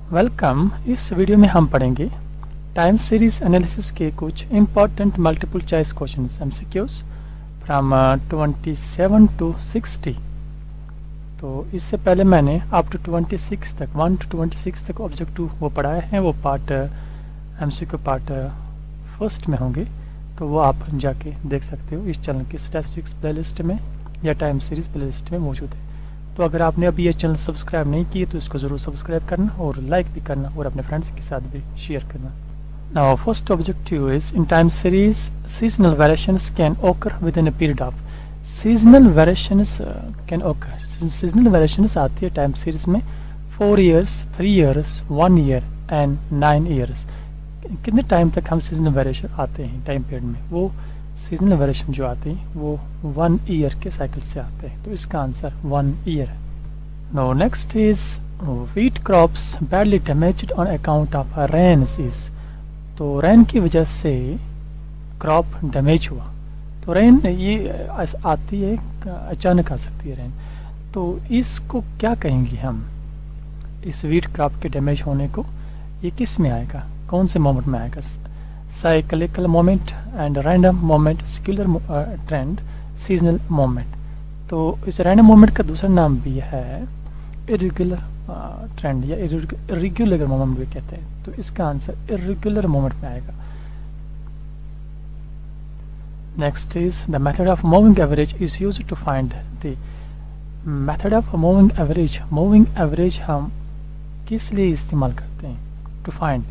Welcome. इस video में हम पढ़ेंगे टाइम सीरीज एनालिसिस के कुछ important multiple choice questions MCQs from 27 to 60। तो इससे पहले मैंने अप टू 26 तक 1 to 26 तक ऑब्जेक्टिव वो पढ़ाए हैं। वो पार्ट MCQ पार्ट फर्स्ट में होंगे, तो वो आप जाके देख सकते हो इस चैनल की स्टैटिस्टिक्स प्लेलिस्ट में या टाइम सीरीज प्लेलिस्ट में मौजूद है। तो अगर आपने अभी ये चैनल सब्सक्राइब नहीं किए तो इसको ज़रूर सब्सक्राइब करना और लाइक भी करना और अपने फ्रेंड्स के साथ भी शेयर करना। Now first objective is in time series seasonal variations can occur within a period of. Seasonal variations can occur, seasonal variations आती है टाइम सीरीज में 4 years, 3 years, 1 year and 9 years। कितने time तक हम seasonal variation आते हैं time period में? वो सीजनल वेरिएशन जो आते हैं वो 1 year के साइकिल से आते हैं, तो इसका आंसर 1 year है। No next is wheat crops badly damaged on account of rains is. तो रेन की वजह से क्रॉप डैमेज हुआ। तो रेन ये आती है, अचानक आ सकती है रेन, तो इसको क्या कहेंगे हम? इस व्हीट क्रॉप के डैमेज होने को ये किस में आएगा, कौन से मोमेंट में आएगा? Cyclical moment and random moment, scalar trend, seasonal moment. तो इस रैंडम मोमेंट का दूसरा नाम भी है इरेगुलर ट्रेंड या इरेगुलर मोमेंट भी कहते हैं, तो इसका आंसर इरेगुलर मोमेंट में आएगा। Next is the method of moving average is used to find the method of moving average. Moving average हम किस लिए इस्तेमाल करते हैं? टू फाइंड,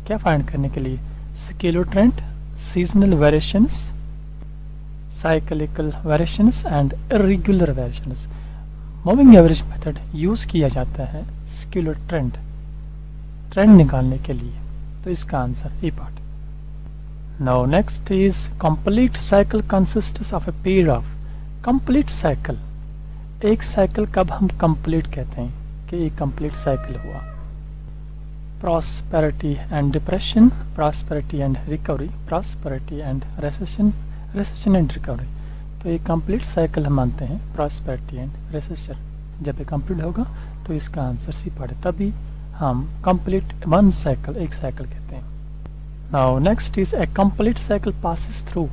क्या फाइंड करने के लिए? Scalar trend, seasonal variations, cyclical variations and irregular variations. Moving average method use किया जाता है स्केलर ट्रेंड निकालने के लिए, तो इसका answer A part. Now next is complete cycle consists of a period of. Complete cycle, एक साइकिल कब हम कंप्लीट कहते हैं कि एक कंप्लीट साइकिल हुआ? prosperity and depression, prosperity and recovery, prosperity and recession, recession and recovery। तो ये कंप्लीट साइकिल हम मानते हैं prosperity and recession। जब ये कंप्लीट होगा तो इसका आंसर सी पार्ट है, तभी हम कंप्लीट वन साइकिल, एक साइकिल कहते हैं। Now next is a complete cycle passes through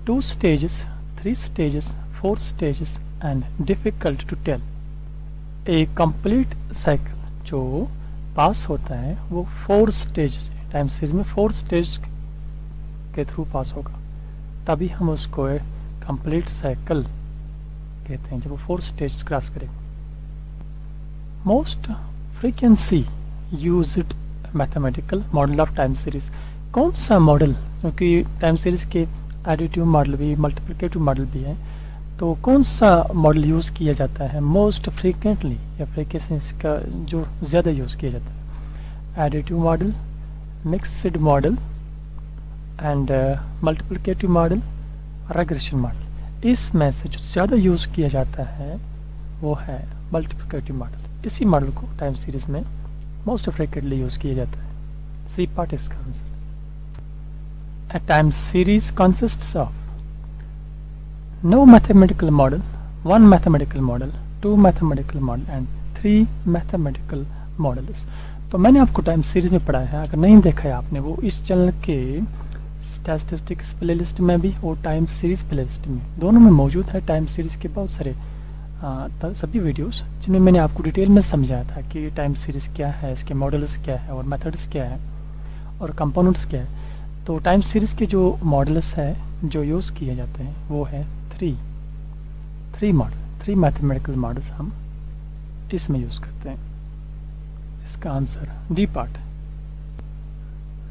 2 stages, 3 stages, 4 stages and difficult to tell. A complete cycle जो पास होता है वो 4 स्टेज से, टाइम सीरीज में 4 स्टेज के थ्रू पास होगा, तभी हम उसको कंप्लीट साइकिल कहते हैं, जब वो 4 स्टेज क्रॉस करेगा। Most frequency used mathematical model of time series. कौन सा मॉडल, क्योंकि टाइम सीरीज के एडिटिव मॉडल भी, मल्टीप्लिकेटिव मॉडल भी है, तो कौन सा मॉडल यूज़ किया जाता है मोस्ट फ्रीक्वेंटली या फ्रीक्वेंसी का जो ज़्यादा यूज़ किया जाता है? Additive model, mixed model and multiplicative model, regression model. इसमें से जो ज़्यादा यूज़ किया जाता है वो है मल्टीप्लिकेटिव मॉडल। इसी मॉडल को टाइम सीरीज में मोस्ट फ्रीक्वेंटली यूज़ किया जाता है, सी पार्ट इसका answer. A time series consists of no mathematical model, 1 mathematical model, 2 mathematical model and 3 mathematical models। तो मैंने आपको टाइम सीरीज में पढ़ाया है, अगर नहीं देखा है आपने वो इस चैनल के स्टैटिस्टिक्स प्लेलिस्ट में भी और टाइम सीरीज प्लेलिस्ट में, दोनों में मौजूद है टाइम सीरीज के बहुत सारे सभी वीडियोस, जिनमें मैंने आपको डिटेल में समझाया था कि टाइम सीरीज क्या है, इसके मॉडल्स क्या है और मेथड्स क्या है और कंपोनेंट्स क्या है। तो टाइम सीरीज के जो मॉडल्स है जो यूज़ किए जाते हैं वो है 3 मैथमेटिकल मॉडल्स हम इसमें यूज करते हैं, इसका answer D part.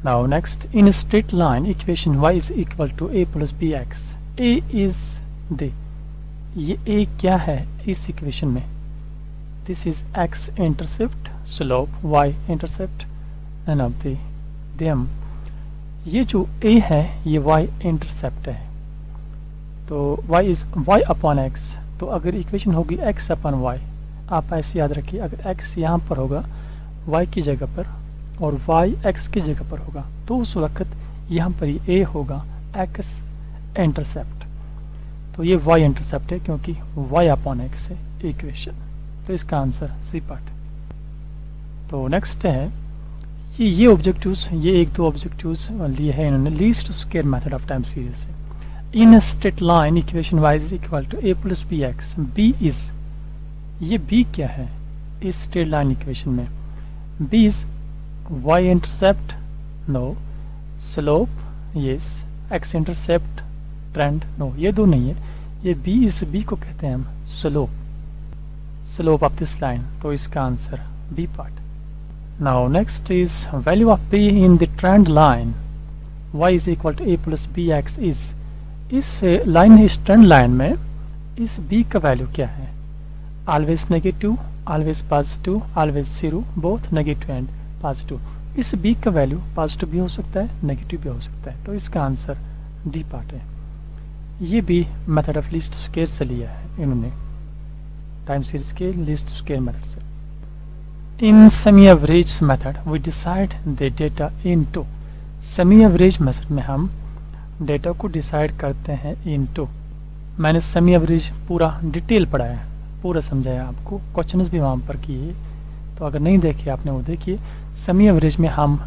Now next, in straight line equation y is equal to a plus B X. a is the, ये a क्या है इस इक्वेशन में? This is x intercept, slope y intercept, none of them. ये जो a है ये y intercept है, तो y is y upon x। तो अगर इक्वेशन होगी x अपॉन y, आप ऐसे याद रखिए, अगर x यहाँ पर होगा y की जगह पर और y x की जगह पर होगा, तो उस वक्त यहाँ पर ये a होगा x इंटरसेप्ट। तो ये y इंटरसेप्ट है क्योंकि y अपॉन x है इक्वेशन, तो इसका आंसर सी पार्ट। तो नेक्स्ट है ये ऑब्जेक्टिव्स, ये एक दो ऑब्जेक्टिव्स लिए हैं इन्होंने least square method of time series से। In straight line equation y is equal to a plus B x, b is, ये b क्या है इस स्ट्रेट लाइन इक्वेशन में? b is y intercept, no, slope, yes, x intercept, trend, no, ये दो नहीं है, ये b इस b को कहते हैं हम slope, slope of this line, तो इसका answer b part. Now next is value of b in the trend line y is equal to a plus B X is, इस लाइन, इस ट्रेंड लाइन में इस b का value क्या है? Always negative, always positive, always zero, both negative and positive. इस b का value positive भी हो सकता है, नेगेटिव भी हो सकता है, तो इसका आंसर डी पार्ट है। ये भी मेथड ऑफ लीस्ट स्क्वायर से लिया है इन्होंने, टाइम सीरीज के लीस्ट स्क्वायर मेथड से। In semi average method we decide the data into, semi average method में हम डेटा को डिसाइड करते हैं इनटू। मैंने सेमी एवरेज पूरा डिटेल पढ़ाया है, पूरा समझाया आपको, क्वेश्चंस भी वहाँ पर किए, तो अगर नहीं देखे आपने वो देखिए। सेमी एवरेज में हम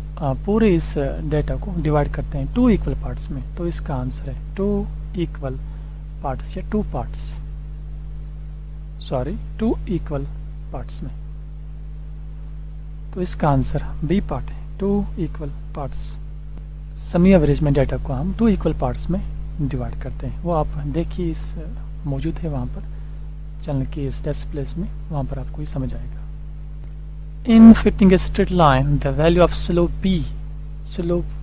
पूरे इस डेटा को डिवाइड करते हैं 2 इक्वल पार्ट्स में, तो इसका आंसर है 2 इक्वल पार्ट्स या 2 पार्ट्स, सॉरी 2 इक्वल पार्ट्स में, तो इसका आंसर बी पार्ट है, 2 इक्वल पार्ट्स। सेमी एवरेज में डेटा को हम 2 इक्वल पार्ट्स में डिवाइड करते हैं, वो आप देखिए, इस मौजूद है वहाँ पर चैनल के इस डिस्प्ले में, वहाँ पर आपको ये समझ आएगा। In fitting a straight line the value of slope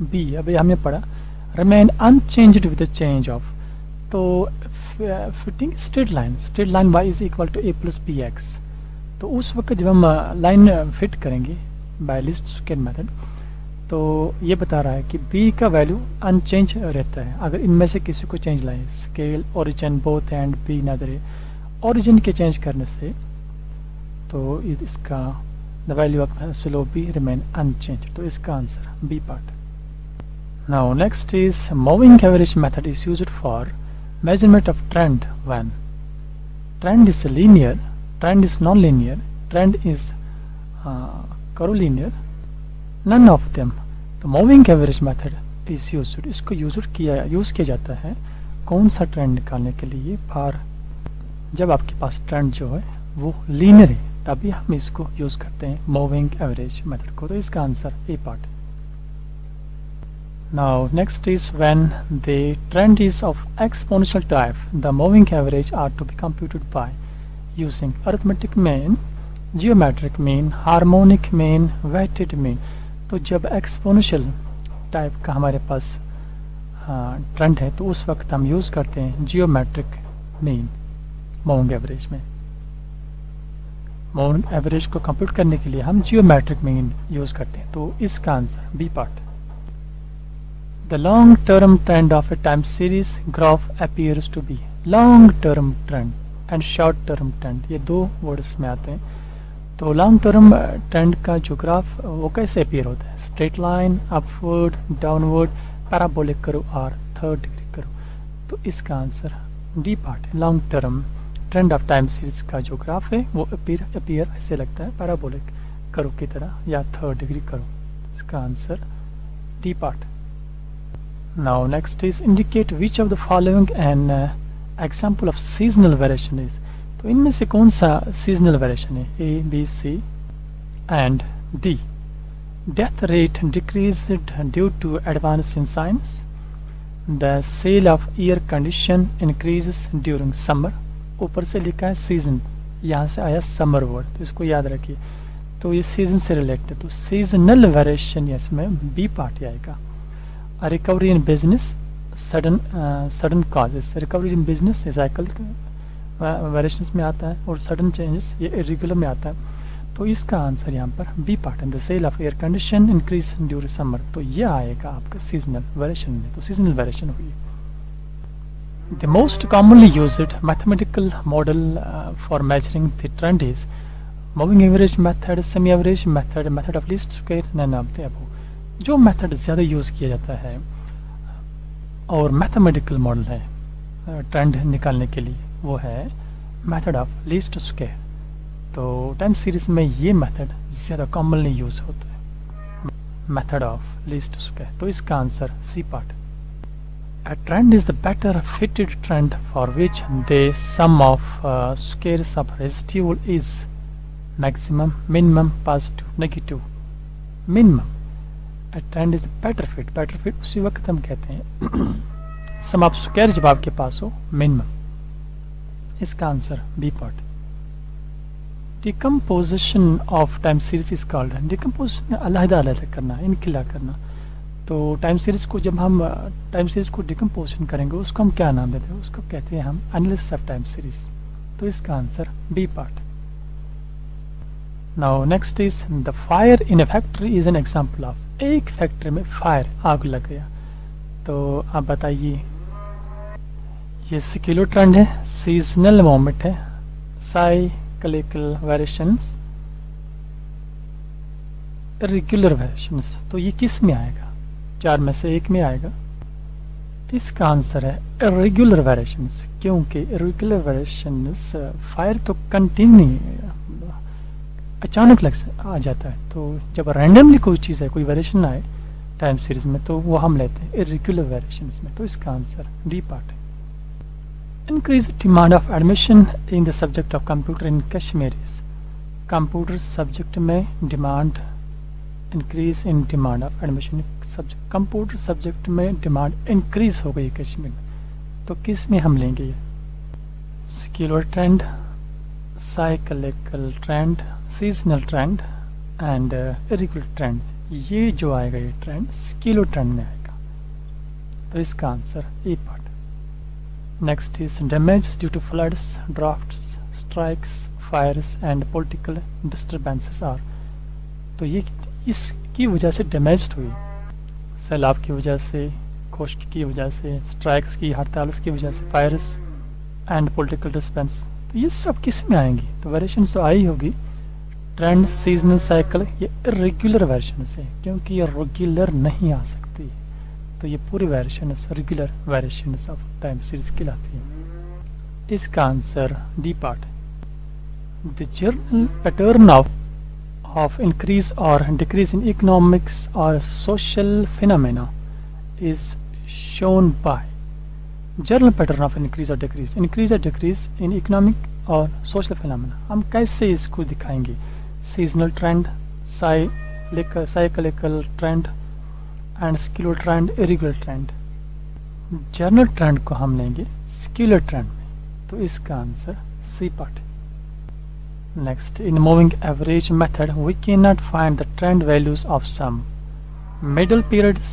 b अभी हमने पढ़ा remain unchanged with the change of, तो fitting straight line y is equal to a plus B x, तो उस वक्त जब हम लाइन फिट करेंगे बाय लीस्ट स्क्वायर मेथड, तो ये बता रहा है कि b का वैल्यू अनचेंज रहता है। अगर इनमें से किसी को चेंज लाए, scale, origin, both and b neither, origin के चेंज करने से तो इसका the value of slope b remain unchange, तो इसका answer b part. Now next is moving average method is used for measurement of trend when trend is linear, trend is non-linear, trend is correlinear, none of them, तो moving average method is used, इसको use किया जाता है कौन सा trend निकालने के लिए? फॉर जब आपके पास ट्रेंड जो है वो लीनियर है, तभी हम इसको यूज करते हैं मूविंग एवरेज मेथड को, तो इसका answer A part. Now next is when the trend is of exponential type, the moving average are to be computed by using arithmetic mean, geometric mean, harmonic mean, weighted mean। तो जब exponential type का हमारे पास trend है तो उस वक्त हम use करते हैं जियोमेट्रिक मीन मूविंग एवरेज में। मूविंग एवरेज को कंप्यूट करने के लिए हम जियोमेट्रिक मीन यूज करते हैं, तो इसका answer B part. The long term trend of a time series graph appears to be long term trend and short term trend, ये दो वर्ड्स में आते हैं। तो लॉन्ग टर्म ट्रेंड का जो ग्राफ वो कैसे अपीयर होता है? Straight line, upward, downward, parabolic करो और 3rd डिग्री करो, तो इसका आंसर डी पार्ट है। Long term trend of time series का जो ग्राफ है वो अपीयर ऐसे लगता है पैराबोलिक करो की तरह या 3rd डिग्री करो, इसका answer D part. Now next is indicate which of the following an example of seasonal variation is, तो इनमें से कौन सा seasonal variation है? A, B, C and D। Death rate decreased due to advance in science, the sale of air condition increases during summer, ऊपर से लिखा है सीजन, यहाँ से आया समर वर्ड, तो इसको याद रखिए, तो ये सीजन से रिलेटेड, तो सीजनल वेरिएशन इसमें बी पार्ट आएगा। Recovery in business, sudden causes, recovery in business ये साइकिल वेरिएशंस में आता है और सडन चेंजेस ये इरेगुलर में आता है, तो इसका आंसर यहाँ पर बी पार्ट है। The sale of air condition increase during summer, तो ये आएगा आपका सीजनल वेरिएशन में, तो सीजनल वेरिएशन हुई। The most commonly used mathematical model for measuring the trend is moving average method, semi average method, method of least square, none of the above. जो method ज़्यादा use किया जाता है और mathematical model है trend निकालने के लिए वो है मेथड ऑफ लीस्ट स्क्वायर। तो टाइम सीरीज में ये मेथड ज़्यादा कॉमनली यूज होता है, मेथड ऑफ लीस्ट स्क्वायर। तो इसका answer C part. A trend is the better fitted trend for which the sum of squares of residual is maximum, minimum, positive, negative, minimum. A trend is the better fit. Better fit उसी वक्त हम कहते हैं sum of square जब आपके पास हो minimum। इसका answer B part. Decomposition of time series is called। Decomposition अलग-अलग करना, इनखिला करना। तो टाइम सीरीज को जब हम टाइम सीरीज को डिकम्पोजिशन करेंगे उसको हम क्या नाम देते हैं, उसको कहते हैं हम एनालिसिस ऑफ टाइम सीरीज। तो इसका answer B part. Now next is the fire in a factory is an example of. एक फैक्ट्री में फायर, आग लग गया। तो आप बताइए, ये सिक्युलर ट्रेंड है, सीजनल मोमेंट है, साइक्लिकल वेरिएशंस, इर्रेगुलर वेरिएशंस। तो ये किस में आएगा, चार में से एक में आएगा। इसका आंसर है इर्रेगुलर वेरिएशंस, क्योंकि इर्रेगुलर वेरिएशंस फायर तो कंटिन्यू अचानक आ जाता है। तो जब रैंडमली कोई चीज़ है, कोई वेरिएशन आए टाइम सीरीज में, तो वो हम लेते हैं इर्रेगुलर वेरिएशंस में। तो इसका आंसर डी पार्ट है। Increase demand of admission in the subject of computer in Kashmir. Computer subject में demand, increase in demand of admission subject, computer subject में डिमांड इंक्रीज हो गई कश्मीर में। तो किस में हम लेंगे ये, secular trend, cyclical trend, seasonal trend and irregular trend. ये जो आएगा ये ट्रेंड सिक्युलर ट्रेंड में आएगा। तो इसका answer A part. Next is damage due to floods, droughts, strikes, fires and political disturbances are. तो ये इसकी वजह से डैमेज हुई, सैलाब की वजह से, खुश्क की वजह से, स्ट्राइक्स की, हड़ताल की वजह से, फायर्स एंड पॉलिटिकल डिस्टर्बेंस। तो ये सब किस में आएंगी, तो वेरिएशन तो आई होगी। ट्रेंड, सीजनल, साइकिल, ये इर्रेगुलर वेरिएशन है, क्योंकि ये रेगुलर नहीं आ सकती। तो ये पूरी variation regular variation of time series कहलाती है। इसका answer D part. The general pattern of increase or decrease in economics or social phenomena is shown by general pattern of increase or decrease in economic or social phenomena। हम कैसे इसको दिखाएंगे, seasonal trend, cyclical trend and scalar trend, irregular trend। general trend को हम लेंगे scalar trend में। तो इसका answer C part. Next, in moving average method, we cannot find the trend values of some middle periods,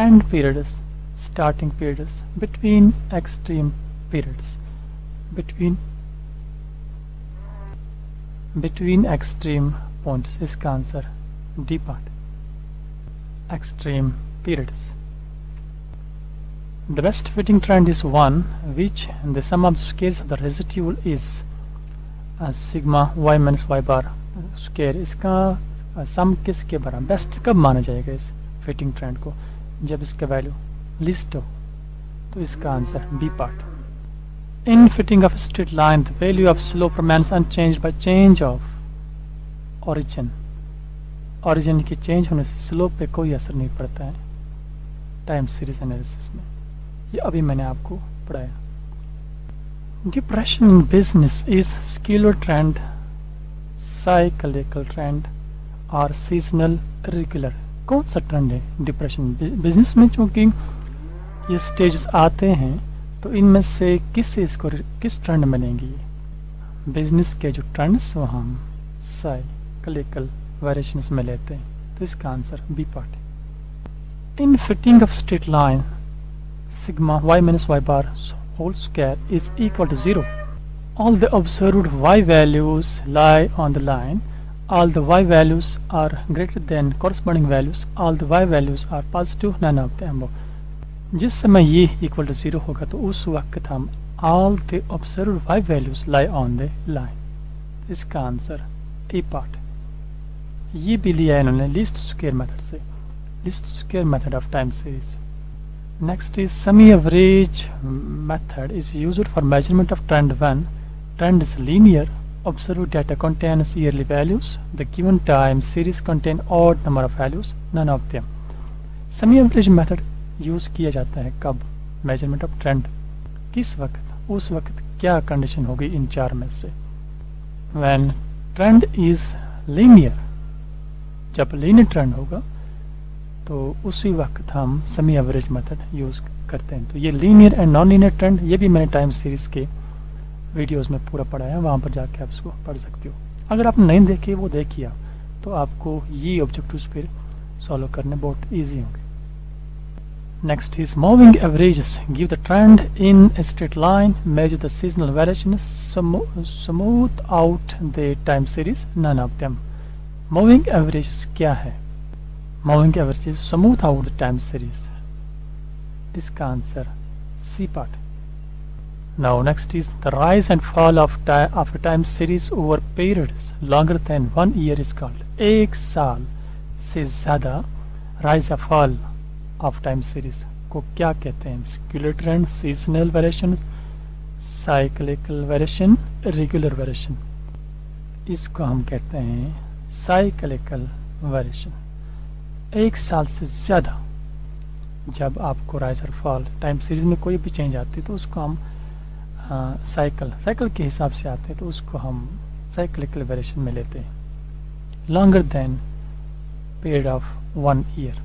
end periods, starting periods, between extreme periods, between extreme points। इसका answer D part, extreme periods। The best fitting trend is one which the sum of the squares of the residual is sigma y minus Y bar square. इसका sum किसके बराबर, best कब माना जाएगा इस fitting trend को, जब इसका वैल्यू लिस्ट हो। तो इसका answer B part. In fitting of straight line the value of slope remains unchanged by change of origin. Origin की चेंज होने से स्लोप पे कोई असर नहीं पड़ता है टाइम सीरीज एनालिसिस में। ये अभी मैंने आपको पढ़ाया। Depression in business is scalar trend, cyclical trend और seasonal irregular। कौन सा ट्रेंड है डिप्रेशन बिजनेस में? चूंकि ये स्टेजेस आते हैं तो इनमें से किस ट्रेंड में लेंगे? बिजनेस के जो ट्रेंड्स वो हम साइक्लिकल वेरिएशंस में लेते हैं। तो इसका answer B part. In fitting of straight line sigma y minus Y bar whole square is equal to 0. All the observed y values lie on the line. All the y values are greater than corresponding values. All the y values are positive, none of them above। जिस समय ये equal to 0 होगा तो उस वक्त हम all the observed y values lie on the line। इसका answer A part. ये भी लिया है इन्होंने लीस्ट स्क्वायर मेथड से, least square method of time series. Next is semi-average method is used for measurement of trend when trend is linear, absolute data contains yearly values. The given time series contain odd number of values. None of them. Semi average method use किया जाता है कब? Measurement of trend. किस वक्त? उस वक्त क्या condition होगी इन चार में से? When trend is linear, जब लीनियर ट्रेंड होगा तो उसी वक्त हम सेमी एवरेज मेथड यूज करते हैं। तो ये linear and non linear trend, ये भी मैंने टाइम सीरीज के वीडियोस में पूरा पढ़ा है, वहाँ पर जाके आप इसको पढ़ सकते हो। अगर आप नहीं देखे वो देखिए तो आपको ये ऑब्जेक्टिव्स फिर सॉल्व करने बहुत ईजी होंगे। Next is moving averages give the trend in a straight line, measure the seasonal variations, smooth out the time series. None of them. Moving averages क्या है? Moving averages smooth out the time series. इसका answer C part. Now next is the rise and fall of time series over periods longer than 1 year is called. एक साल से ज़्यादा rise or fall of time series को क्या कहते हैं? Scalar trend, seasonal variation, cyclical variation, regular variation. इसको हम कहते हैं साइक्लिकल वेरिएशन। एक साल से ज़्यादा जब आपको राइज और फॉल टाइम सीरीज में कोई भी चेंज आती है तो उसको हम साइकिल के हिसाब से आते हैं तो उसको हम साइक्लिकल वेरिएशन में लेते हैं। Longer than period of 1 year,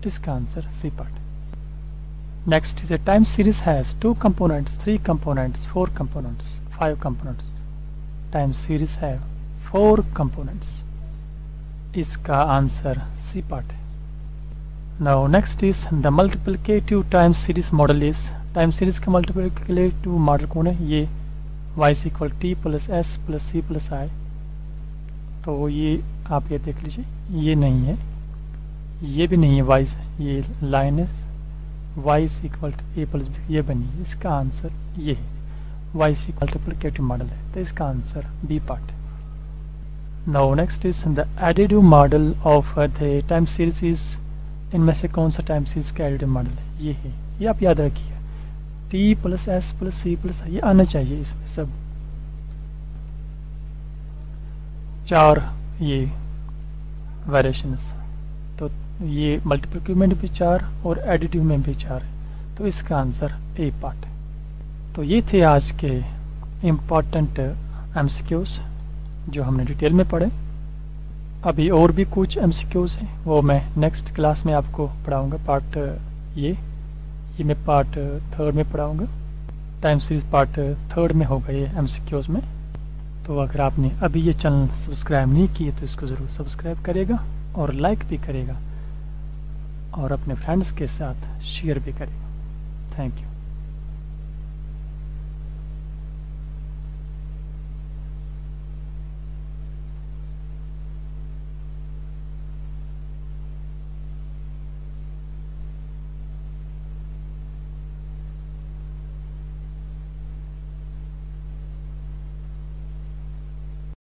इसका answer C part. Next is a time series has 2 components, 3 components, 4 components, 5 components. Time series है 4 components, इसका आंसर सी पार्ट है। Now next is the multiplicative time series model is. Time series का multiplicative model कौन है? ये y = t + s + c + i। तो ये आप ये देख लीजिए, ये नहीं है, ये भी नहीं है वाइज, ये लाइन है y = a + b, ये बनी। इसका आंसर ये है, y = मल्टीप्लिकेटिव मॉडल है, तो इसका आंसर बी पार्ट है। Now next is the additive model of the time series is. इनमें से कौन सा टाइम सीरीज का एडिटिव मॉडल है? ये है, ये आप याद रखिए, t + s + c + i, ये आना चाहिए इसमें सब। 4 ये वेरिएशंस, तो ये मल्टीप्लिकेटिव में भी 4 और एडिटिव में भी 4 है, तो इसका आंसर ए पार्ट है। तो ये थे आज के इम्पॉर्टेंट एमसीक्यूज जो हमने डिटेल में पढ़े। अभी और भी कुछ एमसीक्यूज हैं, वो मैं नेक्स्ट क्लास में आपको पढ़ाऊँगा। पार्ट ये मैं पार्ट 3 में पढ़ाऊँगा। टाइम सीरीज पार्ट 3 में होगा ये एमसीक्यूज में। तो अगर आपने अभी ये चैनल सब्सक्राइब नहीं किए तो इसको ज़रूर सब्सक्राइब करेगा और लाइक भी करेगा और अपने फ्रेंड्स के साथ शेयर भी करेगा। Thank you.